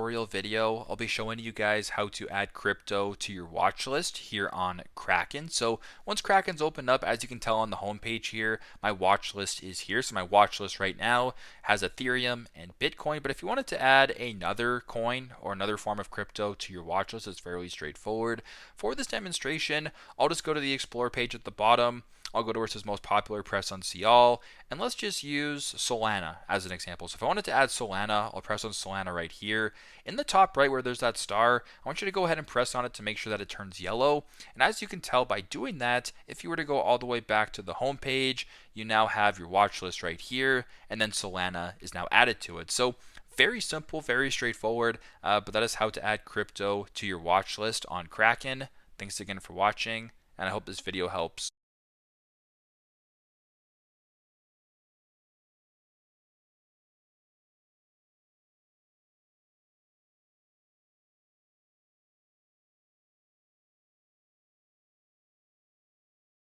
tutorial video, I'll be showing you guys how to add crypto to your watch list here on Kraken. So once Kraken's opened up, as you can tell on the homepage here, my watch list is here. So my watch list right now has Ethereum and Bitcoin. But if you wanted to add another coin or another form of crypto to your watch list, it's fairly straightforward. For this demonstration, I'll just go to the Explore page at the bottom. I'll go to where it says most popular, press on see all, and let's just use Solana as an example. So if I wanted to add Solana, I'll press on Solana right here. In the top right where there's that star, I want you to go ahead and press on it to make sure that it turns yellow. And as you can tell by doing that, if you were to go all the way back to the home page, you now have your watch list right here, and then Solana is now added to it. So very simple, very straightforward, but that is how to add crypto to your watch list on Kraken. Thanks again for watching, and I hope this video helps.